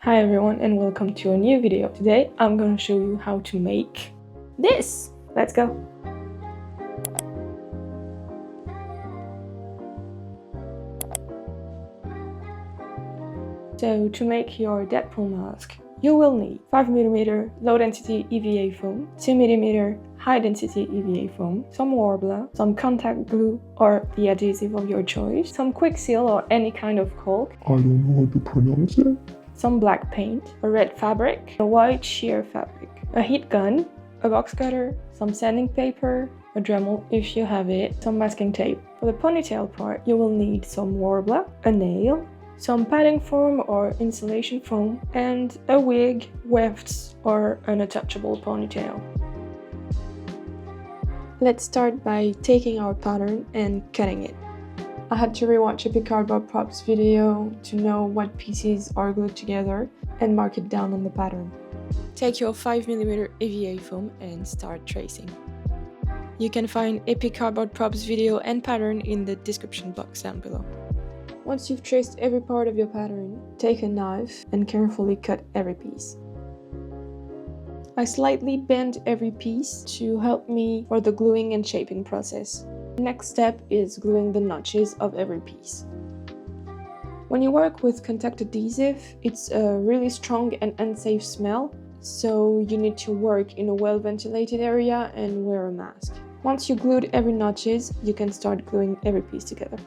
Hi everyone and welcome to a new video. Today I'm going to show you how to make this. Let's go! So to make your Deadpool mask, you will need 5mm low density EVA foam, 2mm high density EVA foam, some Worbla, some contact glue or the adhesive of your choice, some quick seal or any kind of caulk, I don't know how to pronounce it. some black paint, a red fabric, a white sheer fabric, a heat gun, a box cutter, some sanding paper, a Dremel if you have it, some masking tape. For the ponytail part, you will need some Worbla, a nail, some padding foam or insulation foam, and a wig, wefts, or an attachable ponytail. Let's start by taking our pattern and cutting it. I had to rewatch a Cardboard Props video to know what pieces are glued together and mark it down on the pattern. Take your 5mm EVA foam and start tracing. You can find Epic Cardboard Props video and pattern in the description box down below. Once you've traced every part of your pattern, take a knife and carefully cut every piece. I slightly bend every piece to help me for the gluing and shaping process. The next step is gluing the notches of every piece. When you work with contact adhesive, it's a really strong and unsafe smell, so you need to work in a well-ventilated area and wear a mask. Once you glued every notches, you can start gluing every piece together.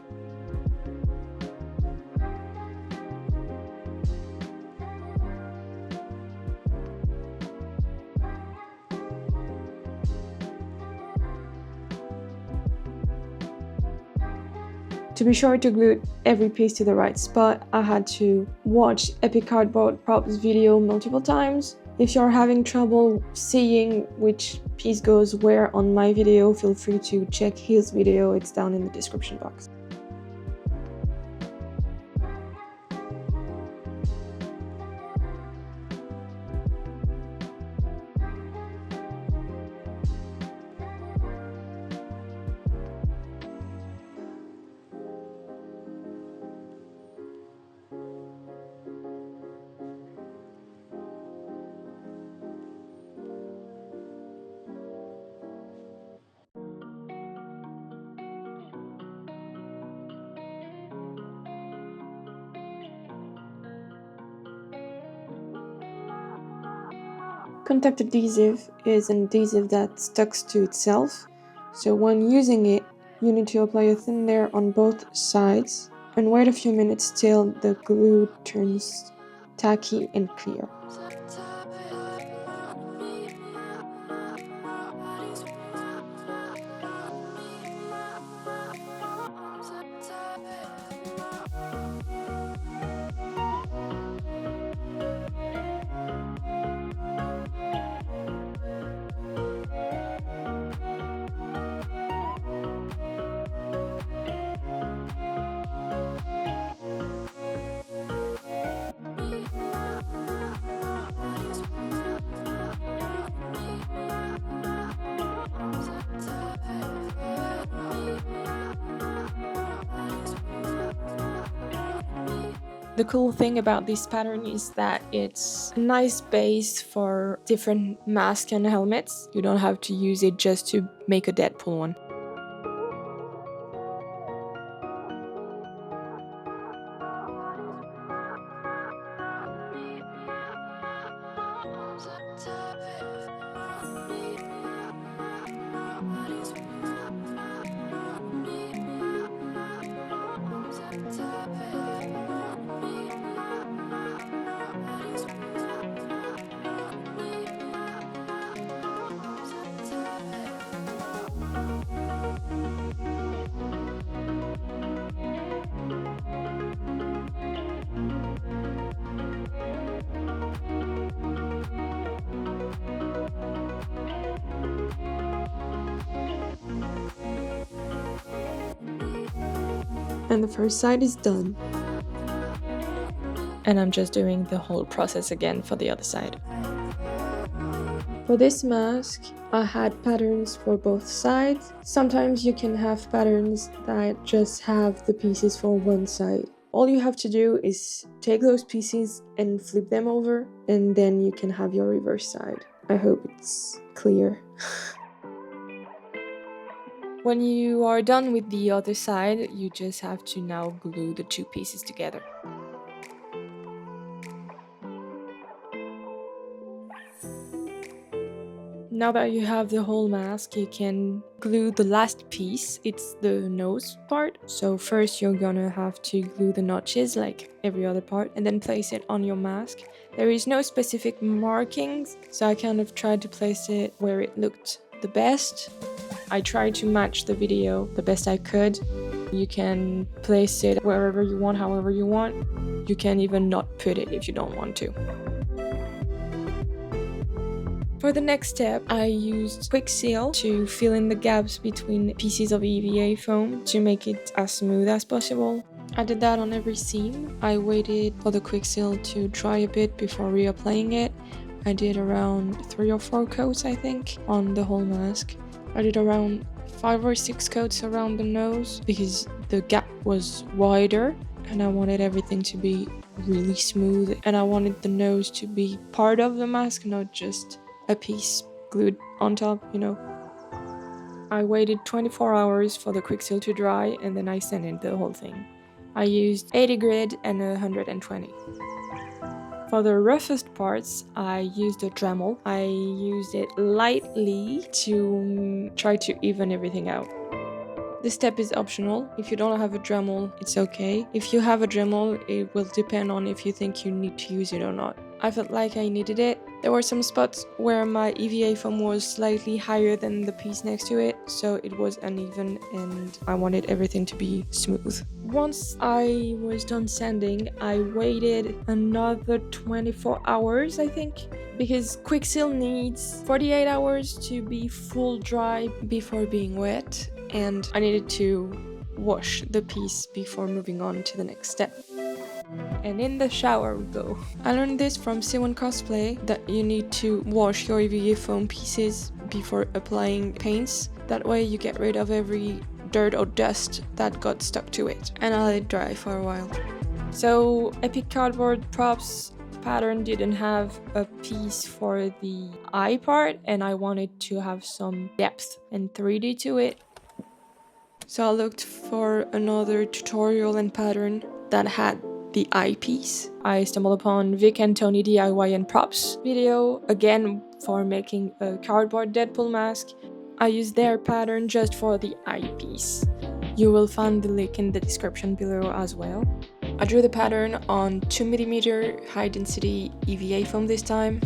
To be sure to glue every piece to the right spot, I had to watch Epic Cardboard Props video multiple times. If you're having trouble seeing which piece goes where on my video, feel free to check his video, it's down in the description box. Contact adhesive is an adhesive that sticks to itself, so when using it, you need to apply a thin layer on both sides and wait a few minutes till the glue turns tacky and clear. The cool thing about this pattern is that it's a nice base for different masks and helmets. You don't have to use it just to make a Deadpool one. And the first side is done. And I'm just doing the whole process again for the other side. For this mask, I had patterns for both sides. Sometimes you can have patterns that just have the pieces for one side. All you have to do is take those pieces and flip them over, and then you can have your reverse side. I hope it's clear. When you are done with the other side, you just have to now glue the two pieces together. Now that you have the whole mask, you can glue the last piece. It's the nose part. So first you're gonna have to glue the notches like every other part and then place it on your mask. There is no specific markings, so I kind of tried to place it where it looked the best. I tried to match the video the best I could. You can place it wherever you want, however you want. You can even not put it if you don't want to. For the next step, I used Quick Seal to fill in the gaps between pieces of EVA foam to make it as smooth as possible. I did that on every seam. I waited for the Quick Seal to dry a bit before reapplying it. I did around 3 or 4 coats, I think, on the whole mask. I did around 5 or 6 coats around the nose because the gap was wider and I wanted everything to be really smooth, and I wanted the nose to be part of the mask, not just a piece glued on top, you know. I waited 24 hours for the Quick Seal to dry and then I sanded the whole thing. I used 80 grit and 120. For the roughest parts, I used a Dremel. I used it lightly to try to even everything out. This step is optional. If you don't have a Dremel, it's okay. If you have a Dremel, it will depend on if you think you need to use it or not. I felt like I needed it. There were some spots where my EVA foam was slightly higher than the piece next to it, so it was uneven and I wanted everything to be smooth. Once I was done sanding, I waited another 24 hours, I think, because Quick Seal needs 48 hours to be full dry before being wet, and I needed to wash the piece before moving on to the next step. And in the shower we go. I learned this from C1 Cosplay, that you need to wash your EVA foam pieces before applying paints. That way you get rid of every dirt or dust that got stuck to it. And I let it dry for a while. So Epic Cardboard Props pattern didn't have a piece for the eye part, and I wanted to have some depth and 3D to it. So I looked for another tutorial and pattern that had the eyepiece. I stumbled upon Vic and Tony DIY and Props video, again for making a cardboard Deadpool mask. I used their pattern just for the eyepiece. You will find the link in the description below as well. I drew the pattern on 2mm high density EVA foam this time.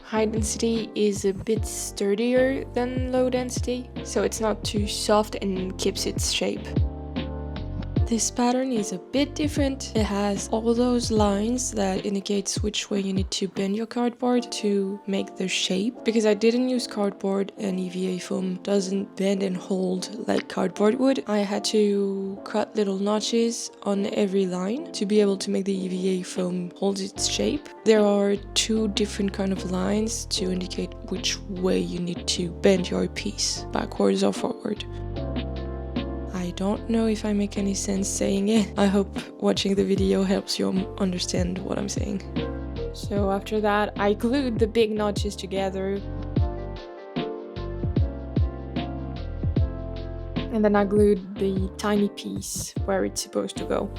High density is a bit sturdier than low density, so it's not too soft and keeps its shape. This pattern is a bit different. It has all those lines that indicates which way you need to bend your cardboard to make the shape. Because I didn't use cardboard and EVA foam doesn't bend and hold like cardboard would, I had to cut little notches on every line to be able to make the EVA foam hold its shape. There are 2 different kind of lines to indicate which way you need to bend your piece, backwards or forward. I don't know if I make any sense saying it. I hope watching the video helps you understand what I'm saying. So after that, I glued the big notches together. And then I glued the tiny piece where it's supposed to go.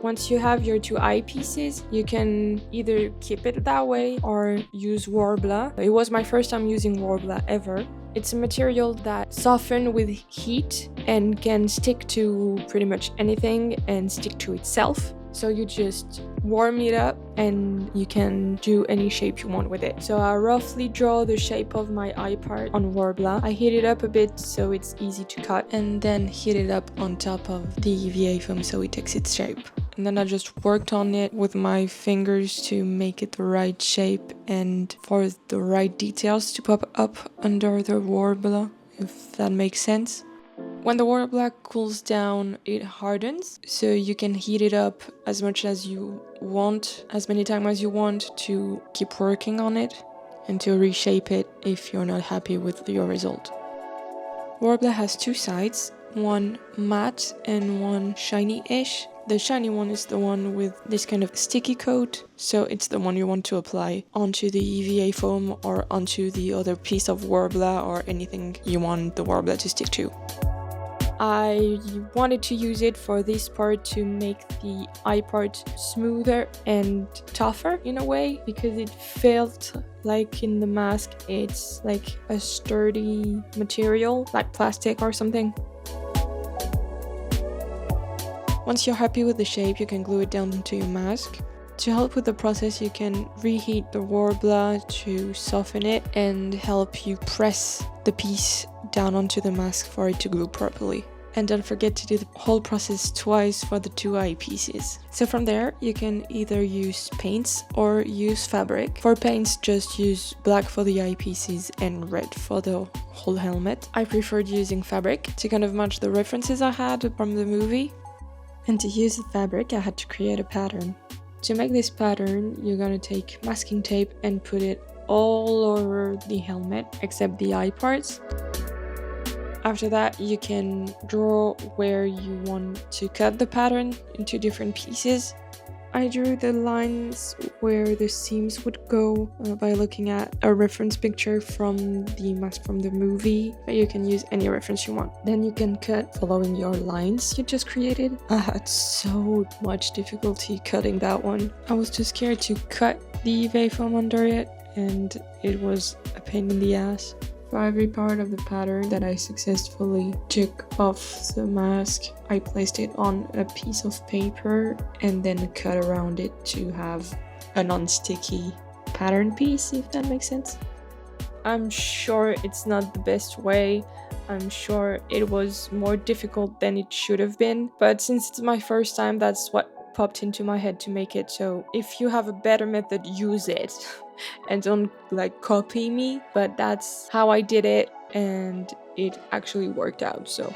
Once you have your 2 eyepieces, you can either keep it that way or use Worbla. It was my first time using Worbla ever. It's a material that softens with heat and can stick to pretty much anything and stick to itself. So you just warm it up and you can do any shape you want with it. So I roughly draw the shape of my eye part on Worbla. I heat it up a bit so it's easy to cut, and then heat it up on top of the EVA foam so it takes its shape. And then I just worked on it with my fingers to make it the right shape and for the right details to pop up under the Worbla, if that makes sense. When the Worbla cools down, it hardens, so you can heat it up as much as you want, as many times as you want to keep working on it. and to reshape it if you're not happy with your result. Worbla has two sides, one matte and one shiny-ish. The shiny one is the one with this kind of sticky coat, so it's the one you want to apply onto the EVA foam or onto the other piece of Worbla or anything you want the Worbla to stick to. I wanted to use it for this part to make the eye part smoother and tougher in a way, because it felt like in the mask it's like a sturdy material, like plastic or something. Once you're happy with the shape, you can glue it down to your mask. To help with the process, you can reheat the Worbla to soften it and help you press the piece down onto the mask for it to glue properly. And don't forget to do the whole process twice for the two eye pieces. So from there, you can either use paints or use fabric. For paints, just use black for the eye pieces and red for the whole helmet. I preferred using fabric to kind of match the references I had from the movie. And to use the fabric, I had to create a pattern. To make this pattern, you're gonna take masking tape and put it all over the helmet, except the eye parts. After that, you can draw where you want to cut the pattern into different pieces. I drew the lines where the seams would go by looking at a reference picture from the mask from the movie, but you can use any reference you want. Then you can cut following your lines you just created. I had so much difficulty cutting that one. I was too scared to cut the EVA foam under it, and it was a pain in the ass. For every part of the pattern that I successfully took off the mask, I placed it on a piece of paper and then cut around it to have a non-sticky pattern piece, if that makes sense. I'm sure it's not the best way. I'm sure it was more difficult than it should have been, but since it's my first time, that's what popped into my head to make it. So if you have a better method, use it. And don't copy me, but that's how I did it and it actually worked out. So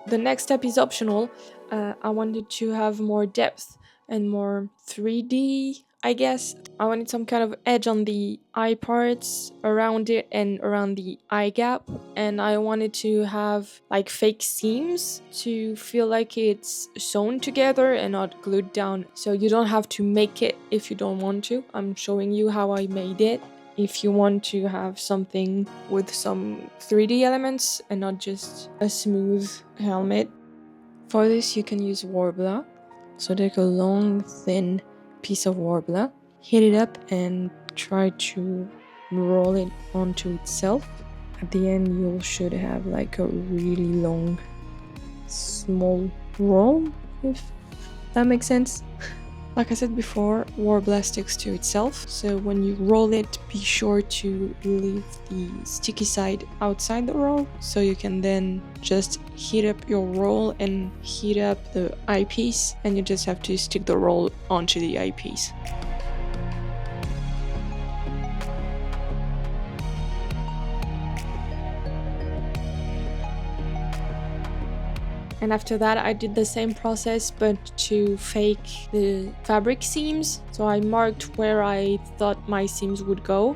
the next step is optional. I wanted to have more depth and more 3D, I guess. I wanted some kind of edge on the eye parts, around it and around the eye gap, and I wanted to have fake seams to feel like it's sewn together and not glued down, so you don't have to make it if you don't want to. I'm showing you how I made it. If you want to have something with some 3D elements and not just a smooth helmet. For this you can use Worbla. So take a long thin piece of Worbla, heat it up and try to roll it onto itself. At the end you should have a really long small roll, if that makes sense. Like I said before, Worbla sticks to itself, so when you roll it, be sure to leave the sticky side outside the roll, so you can then just heat up your roll and heat up the eyepiece, and you just have to stick the roll onto the eyepiece. And after that I did the same process but to fake the fabric seams. So I marked where I thought my seams would go.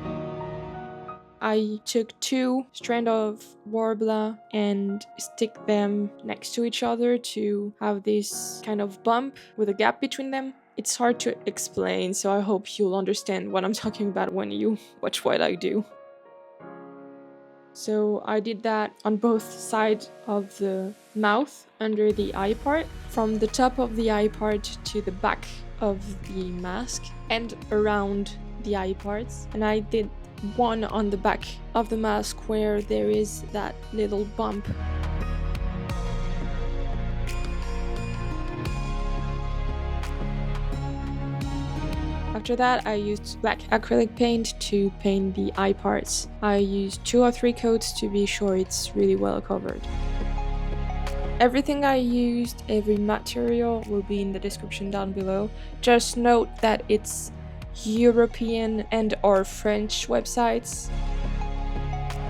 I took 2 strands of Worbla and stick them next to each other to have this kind of bump with a gap between them. It's hard to explain, so I hope you'll understand what I'm talking about when you watch what I do. So I did that on both sides of the mouth under the eye part, from the top of the eye part to the back of the mask and around the eye parts. And I did one on the back of the mask where there is that little bump. After that, I used black acrylic paint to paint the eye parts. I used 2 or 3 coats to be sure it's really well covered. Everything I used, every material, will be in the description down below. Just note that it's European and or French websites.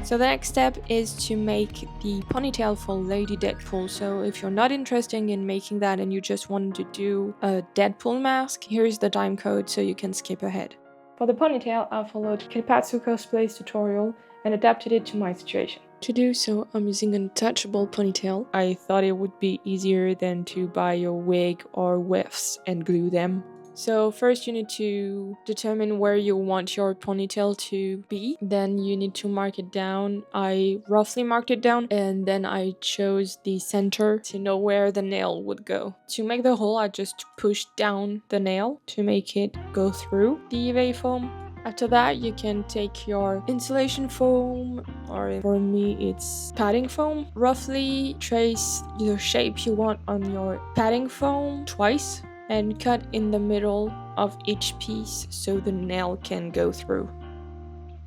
So the next step is to make the ponytail for Lady Deadpool. So if you're not interested in making that and you just want to do a Deadpool mask, here's the time code so you can skip ahead. For the ponytail, I followed Kipatsu Cosplay's tutorial and adapted it to my situation. To do so, I'm using an attachable ponytail. I thought it would be easier than to buy a wig or wefts and glue them. So first you need to determine where you want your ponytail to be. Then you need to mark it down. I roughly marked it down and then I chose the center to know where the nail would go. To make the hole, I just pushed down the nail to make it go through the EVA foam. After that, you can take your insulation foam, or for me it's padding foam. Roughly trace the shape you want on your padding foam twice and cut in the middle of each piece so the nail can go through.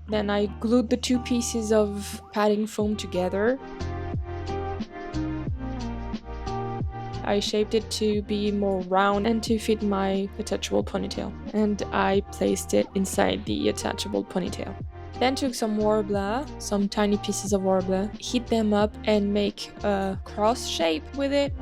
Then I glued the two pieces of padding foam together. I shaped it to be more round and to fit my attachable ponytail. And I placed it inside the attachable ponytail. Then took some Worbla, some tiny pieces of Worbla, heat them up and make a cross shape with it.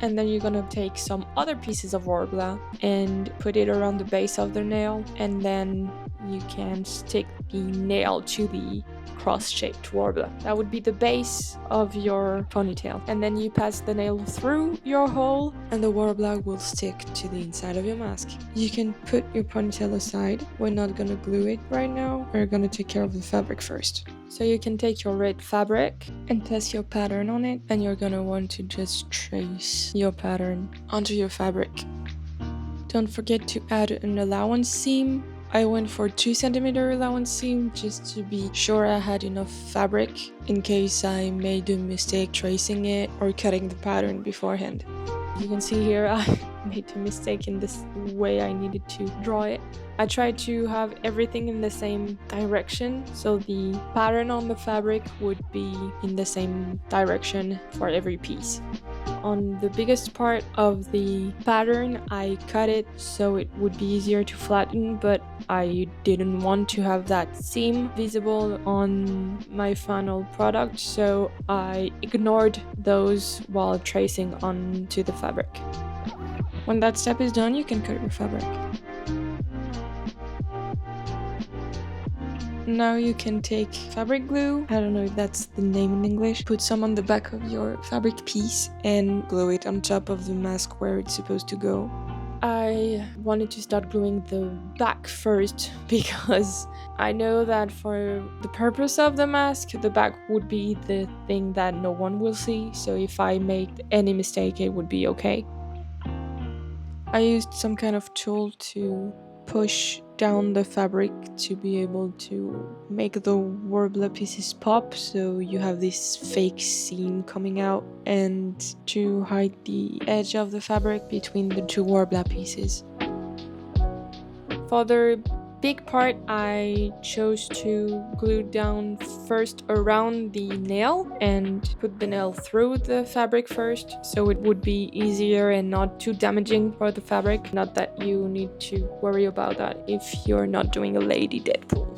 And then you're gonna take some other pieces of Worbla and put it around the base of the nail. And then you can stick the nail to the cross-shaped Worbla. That would be the base of your ponytail. And then you pass the nail through your hole and the Worbla will stick to the inside of your mask. You can put your ponytail aside. We're not gonna glue it right now. We're gonna take care of the fabric first. So you can take your red fabric and test your pattern on it, and you're gonna want to just trace your pattern onto your fabric. Don't forget to add an allowance seam. I went for 2 cm allowance seam just to be sure I had enough fabric in case I made a mistake tracing it or cutting the pattern beforehand. You can see here I made a mistake in this way I needed to draw it. I tried to have everything in the same direction, so the pattern on the fabric would be in the same direction for every piece. On the biggest part of the pattern, I cut it so it would be easier to flatten, but I didn't want to have that seam visible on my final product, so I ignored those while tracing onto the fabric. When that step is done, you can cut your fabric. Now you can take fabric glue, I don't know if that's the name in English, put some on the back of your fabric piece and glue it on top of the mask where it's supposed to go. I wanted to start gluing the back first because I know that for the purpose of the mask, the back would be the thing that no one will see, so if I make any mistake it would be okay. I used some kind of tool to push down the fabric to be able to make the Worbla pieces pop, so you have this fake seam coming out, and to hide the edge of the fabric between the two Worbla pieces. For the big part, I chose to glue down first around the nail and put the nail through the fabric first, so it would be easier and not too damaging for the fabric. Not that you need to worry about that if you're not doing a Lady Deadpool.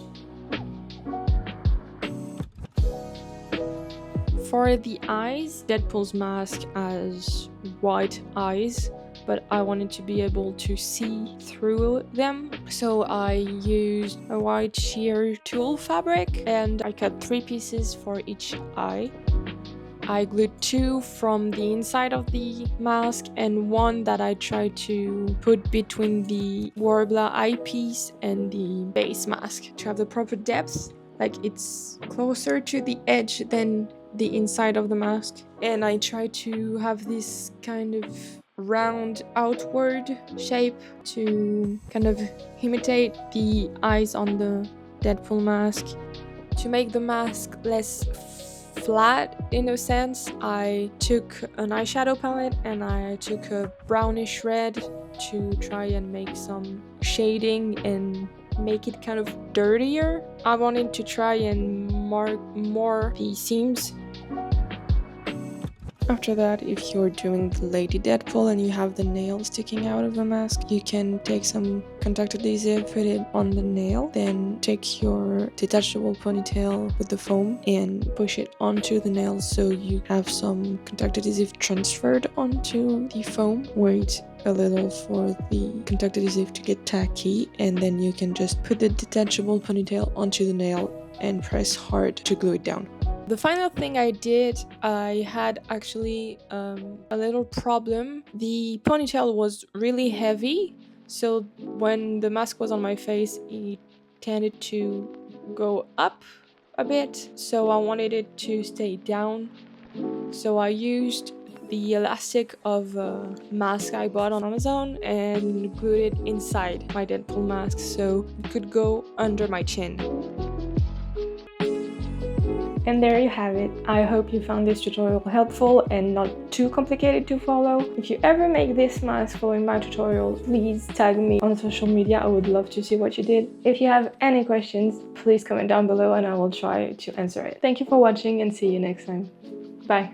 For the eyes, Deadpool's mask has white eyes, but I wanted to be able to see through them, so I used a white sheer tulle fabric and I cut 3 pieces for each eye. I glued 2 from the inside of the mask and 1 that I tried to put between the Worbla eyepiece and the base mask to have the proper depth, like it's closer to the edge than the inside of the mask. And I tried to have this kind of round outward shape to kind of imitate the eyes on the Deadpool mask. To make the mask less flat in a sense, I took an eyeshadow palette and I took a brownish red to try and make some shading and make it kind of dirtier. I wanted to try and mark more the seams. After that, if you're doing the Lady Deadpool and you have the nail sticking out of the mask, you can take some contact adhesive, put it on the nail, then take your detachable ponytail with the foam and push it onto the nail so you have some contact adhesive transferred onto the foam. Wait a little for the contact adhesive to get tacky, and then you can just put the detachable ponytail onto the nail and press hard to glue it down. The final thing I did, I had actually a little problem. The ponytail was really heavy, so when the mask was on my face, it tended to go up a bit, so I wanted it to stay down. So I used the elastic of a mask I bought on Amazon and glued it inside my Deadpool mask so it could go under my chin. And there you have it. I hope you found this tutorial helpful and not too complicated to follow. If you ever make this mask following my tutorials, please tag me on social media. I would love to see what you did. If you have any questions, please comment down below and I will try to answer it. Thank you for watching and see you next time. Bye.